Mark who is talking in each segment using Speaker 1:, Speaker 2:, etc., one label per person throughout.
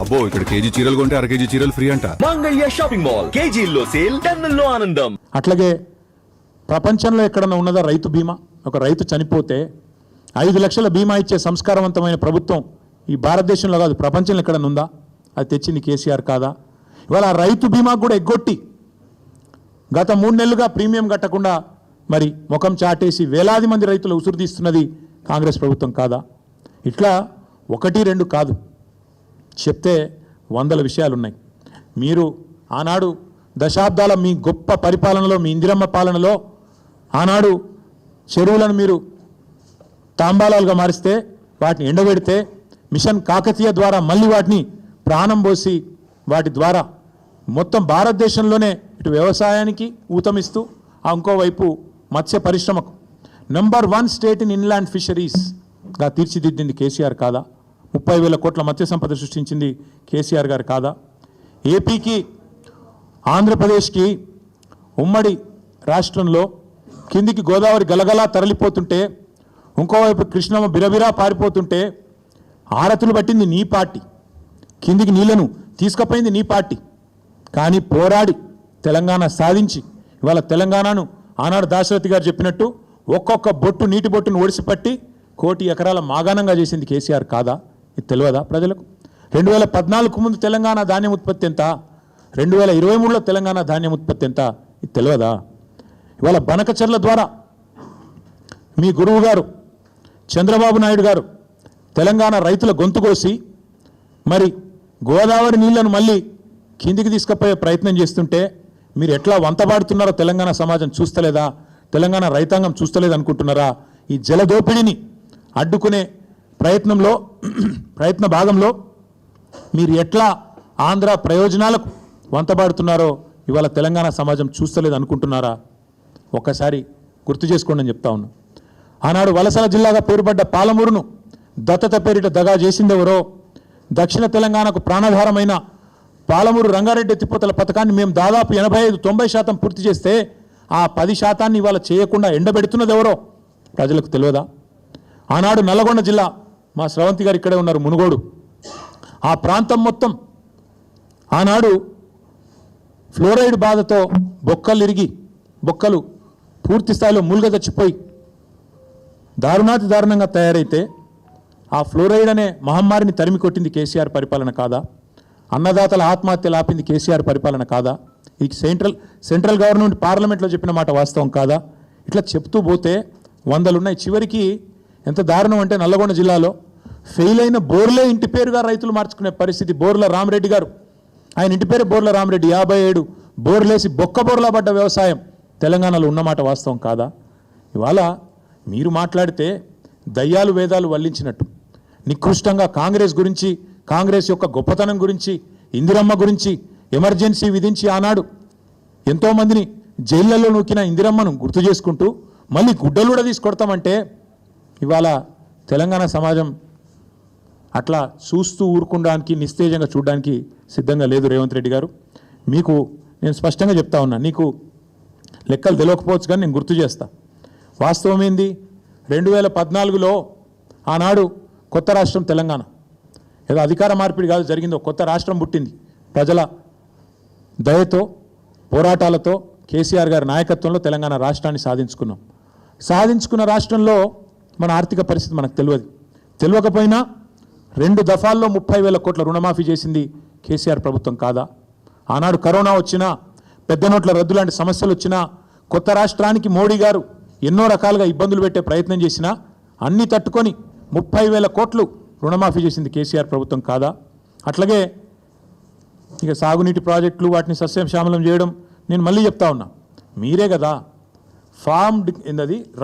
Speaker 1: అబ్బో ఇక్కడ కేజీ చీరలు కొంటే అర కేజీ చీరలు ఫ్రీ అంట.
Speaker 2: మంగళ్య షాపింగ్ మాల్, కేజీల్లో సేల్, టన్నుల్లో ఆనందం.
Speaker 3: అట్లాగే ప్రపంచంలో ఎక్కడన్నా ఉన్నదా రైతు బీమా? ఒక రైతు చనిపోతే 5 లక్షల బీమా ఇచ్చే సంస్కారవంతమైన ప్రభుత్వం ఈ భారతదేశంలో కాదు ప్రపంచంలో ఎక్కడన్నా ఉందా? అది తెచ్చింది కేసీఆర్ కాదా? ఇవాళ రైతు బీమా కూడా ఎగ్గొట్టి గత 3 నెలలుగా ప్రీమియం కట్టకుండా మరి ముఖం చాటేసి వేలాది మంది రైతులు ఉసురు తీస్తున్నది కాంగ్రెస్ ప్రభుత్వం కాదా? ఇట్లా 1-2 కాదు, చెప్తే 100 విషయాలు ఉన్నాయి. మీరు ఆనాడు దశాబ్దాల మీ గొప్ప పరిపాలనలో, మీ ఇందిరమ్మ పాలనలో ఆనాడు చెరువులను మీరు తాంబాలాలుగా మారిస్తే, వాటిని ఎండబెడితే, మిషన్ కాకతీయ ద్వారా మళ్ళీ వాటిని ప్రాణం పోసి వాటి ద్వారా మొత్తం భారతదేశంలోనే ఇటు వ్యవసాయానికి ఊతమిస్తూ ఇంకోవైపు మత్స్య పరిశ్రమకు నంబర్ 1 స్టేట్ ఇన్ ఇన్లాండ్ ఫిషరీస్గా తీర్చిదిద్దింది కేసీఆర్ కాదా? 30,000 కోట్ల మత్స్య సంపద సృష్టించింది కేసీఆర్ గారు కాదా? ఏపీకి ఆంధ్రప్రదేశ్కి ఉమ్మడి రాష్ట్రంలో కిందికి గోదావరి గలగలా తరలిపోతుంటే, ఇంకోవైపు కృష్ణమ్మ బిరబిరా పారిపోతుంటే ఆరతులు పట్టింది నీ పార్టీ, కిందికి నీళ్లను తీసుకుపోయింది నీ పార్టీ. కానీ పోరాడి తెలంగాణ సాధించి ఇవాళ తెలంగాణను ఆనాడు దాశరథి గారు చెప్పినట్టు ఒక్కొక్క బొట్టు నీటి బొట్టును ఒడిసిపట్టి 1 కోటి ఎకరాల మాగాణంగా చేసింది కేసీఆర్ కాదా? ఇది తెలియదా ప్రజలకు? 2014 ముందు తెలంగాణ ధాన్యం ఉత్పత్తి ఎంత? 2023లో తెలంగాణ ధాన్యం ఉత్పత్తి ఎంత? ఇది తెలియదా? ఇవాళ బనకచర్ల ద్వారా మీ గురువు గారు చంద్రబాబు నాయుడు గారు తెలంగాణ రైతుల గొంతు కోసి మరి గోదావరి నీళ్లను మళ్ళీ కిందికి తీసుకుపోయే ప్రయత్నం చేస్తుంటే మీరు ఎట్లా వంతబాడుతున్నారో తెలంగాణ సమాజం చూస్తలేదా? తెలంగాణ రైతాంగం చూస్తలేదు అనుకుంటున్నారా? ఈ జలదోపిడిని అడ్డుకునే ప్రయత్న భాగంలో మీరు ఎట్లా ఆంధ్ర ప్రయోజనాలకు వంతబాడుతున్నారో ఇవాళ తెలంగాణ సమాజం చూస్తలేదు అనుకుంటున్నారా? ఒక్కసారి గుర్తు చేసుకోండి అని చెప్తా ఉన్నా. ఆనాడు వలసల జిల్లాగా పేరుపడ్డ పాలమూరును దత్తత పేరిట దగా చేసిందెవరో? దక్షిణ తెలంగాణకు ప్రాణాధారమైన పాలమూరు రంగారెడ్డి ఎత్తిపోతల పథకాన్ని మేము దాదాపు 85-90% పూర్తి చేస్తే ఆ 10% ఇవాళ చేయకుండా ఎండబెడుతున్నది ఎవరో ప్రజలకు తెలియదా? ఆనాడు నల్లగొండ జిల్లా, మా స్రవంతి గారు ఇక్కడే ఉన్నారు, మునుగోడు, ఆ ప్రాంతం మొత్తం ఆనాడు ఫ్లోరైడ్ బాధతో బొక్కలు పూర్తి స్థాయిలో మూలుగ చచ్చిపోయి దారుణంగా తయారైతే ఆ ఫ్లోరైడ్ అనే మహమ్మారిని తరిమి కొట్టింది కేసీఆర్ పరిపాలన కాదా? అన్నదాతల ఆత్మహత్యలు ఆపింది కేసీఆర్ పరిపాలన కాదా? ఈ సెంట్రల్ గవర్నమెంట్ పార్లమెంట్లో చెప్పిన మాట వాస్తవం కాదా? ఇట్లా చెప్తూ పోతే 100 ఉన్నాయి. చివరికి ఎంత దారుణం అంటే నల్లగొండ జిల్లాలో ఫెయిల్ అయిన బోర్లే ఇంటి పేరుగా రైతులు మార్చుకునే పరిస్థితి. బోర్ల రామరెడ్డి గారు, ఆయన ఇంటి పేరు బోర్ల రామరెడ్డి, 57 బోర్లేసి బోర్లా పడ్డ వ్యవసాయం తెలంగాణలో ఉన్నమాట వాస్తవం కాదా? ఇవాళ మీరు మాట్లాడితే దయ్యాలు వేదాలు వల్లించినట్టు నికృష్టంగా కాంగ్రెస్ గురించి, కాంగ్రెస్ యొక్క గొప్పతనం గురించి, ఇందిరమ్మ గురించి ఎమర్జెన్సీ విధించి ఆనాడు ఎంతోమందిని జైళ్లలో నూకిన ఇందిరమ్మను గుర్తు చేసుకుంటూ మళ్ళీ గుడ్డలు కూడా తీసుకొడతామంటే ఇవాళ తెలంగాణ సమాజం అట్లా చూస్తూ ఊరుకోవడానికి, నిస్తేజంగా చూడడానికి సిద్ధంగా లేదు. రేవంత్ రెడ్డి గారు, మీకు నేను స్పష్టంగా చెప్తా ఉన్నా, నీకు లెక్కలు తెలియకపోవచ్చు కానీ నేను గుర్తు చేస్తా. వాస్తవం ఏంది? 2014లో ఆనాడు కొత్త రాష్ట్రం తెలంగాణ, ఏదో అధికార మార్పిడి కాదు జరిగిందో, కొత్త రాష్ట్రం పుట్టింది. ప్రజల దయతో, పోరాటాలతో, కేసీఆర్ గారి నాయకత్వంలో తెలంగాణ రాష్ట్రాన్ని సాధించుకున్న రాష్ట్రంలో మన ఆర్థిక పరిస్థితి మనకు తెలియకపోయినా 2 దఫాల్లో 30,000 కోట్ల రుణమాఫీ చేసింది కేసీఆర్ ప్రభుత్వం కాదా? ఆనాడు కరోనా వచ్చినా, పెద్ద నోట్ల రద్దు లాంటి సమస్యలు వచ్చినా, కొత్త రాష్ట్రానికి మోడీ గారు ఎన్నో రకాలుగా ఇబ్బందులు పెట్టే ప్రయత్నం చేసినా అన్నీ తట్టుకొని 30,000 కోట్లు రుణమాఫీ చేసింది కేసీఆర్ ప్రభుత్వం కాదా? అట్లాగే ఇక సాగునీటి ప్రాజెక్టులు, వాటిని సస్యశ్యామలం చేయడం, నేను మళ్ళీ చెప్తా ఉన్నా, మీరే కదా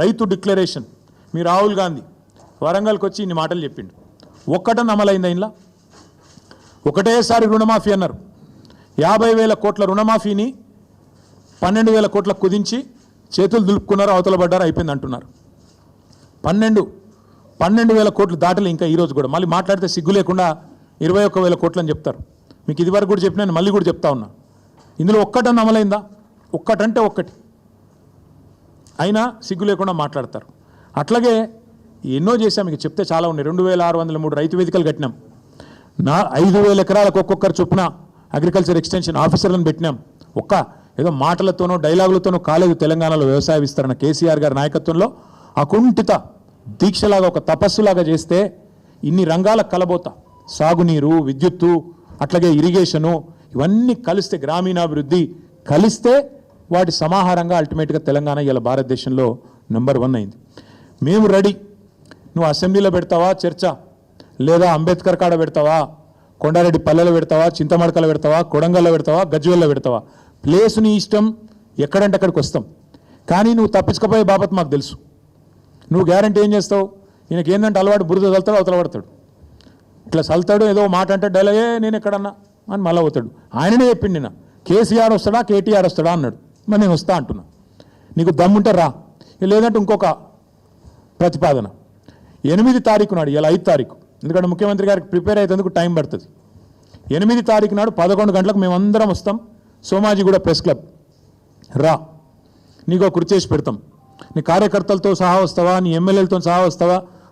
Speaker 3: రైతు డిక్లరేషన్. మీ రాహుల్ గాంధీ వరంగల్కి వచ్చి ఇన్ని మాటలు చెప్పిండు, ఒక్కటని అమలైందా? ఇంట్లో ఒకటేసారి రుణమాఫీ అన్నారు. 50,000 కోట్ల రుణమాఫీని 12,000 కోట్లకు కుదించి చేతులు దులుపుకున్నారు, అవతల పడ్డారు, అయిపోయింది అంటున్నారు. 12,000 కోట్లు దాటలు ఇంకా ఈరోజు కూడా. మళ్ళీ మాట్లాడితే సిగ్గు లేకుండా 21,000 కోట్లు అని చెప్తారు. మీకు ఇదివరకు కూడా చెప్పినా, మళ్ళీ కూడా చెప్తా ఉన్నా, ఇందులో ఒక్కటని అమలైందా? ఒక్కటంటే ఒక్కటి అయినా సిగ్గు లేకుండా మాట్లాడతారు. అట్లాగే ఎన్నో చేశాం, మీకు చెప్తే చాలా ఉన్నాయి. 2,603 రైతు వేదికలు కట్టినాం. 5,000 ఎకరాలకు ఒక్కొక్కరు చొప్పున అగ్రికల్చర్ ఎక్స్టెన్షన్ ఆఫీసర్లను పెట్టినాం. ఏదో మాటలతోనో డైలాగులతోనో కాలేదు తెలంగాణలో వ్యవసాయ విస్తరణ. కేసీఆర్ గారి నాయకత్వంలో అకుంఠిత దీక్షలాగా ఒక తపస్సులాగా చేస్తే ఇన్ని రంగాలకు కలబోతా, సాగునీరు, విద్యుత్తు, అట్లాగే ఇరిగేషను, ఇవన్నీ కలిస్తే గ్రామీణాభివృద్ధి కలిస్తే వాటి సమాహారంగా అల్టిమేట్గా తెలంగాణ ఇలా భారతదేశంలో నెంబర్ 1 అయింది. మేము రెడీ. నువ్వు అసెంబ్లీలో పెడతావా చర్చ, లేదా అంబేద్కర్ కాడ పెడతావా, కొండారెడ్డి పల్లెలో పెడతావా, చింతమడకలో పెడతావా, కొడంగల్లో పెడతావా, గజ్వేల్లో పెడతావా, ప్లేస్ నీ ఇష్టం, ఎక్కడంటే అక్కడికి వస్తాం. కానీ నువ్వు తప్పించుకపోయే బాబత్ మాకు తెలుసు. నువ్వు గ్యారంటీ ఏం చేస్తావు? ఈయనకి ఏంటంటే అలవాటు, బురద చల్తాడు, అవతల పడతాడు, ఇట్లా చల్తాడు, ఏదో మాట అంటే డైలాగే నేను ఎక్కడన్నా అని మళ్ళీ అవుతాడు. ఆయననే చెప్పిండి, నిన్న కేసీఆర్ వస్తాడా కేటీఆర్ వస్తాడా అన్నాడు. మరి నేను వస్తా అంటున్నా, నీకు దమ్ముంటే రా, లేదంటే ఇంకొక ప్రతిపాదన 8 తారీఖు నాడు, ఇలా 5 తారీఖు, ఎందుకంటే ముఖ్యమంత్రి గారికి ప్రిపేర్ అయ్యేందుకు టైం పడుతుంది. 8 తారీఖు నాడు 11 గంటలకు మేమందరం వస్తాం, సోమాజిగూడ ప్రెస్ క్లబ్ రా, నీకు కుర్చీ చేసి పెడతాం. నీ కార్యకర్తలతో సహా వస్తావా, నీ ఎమ్మెల్యేలతో సహా వస్తావా,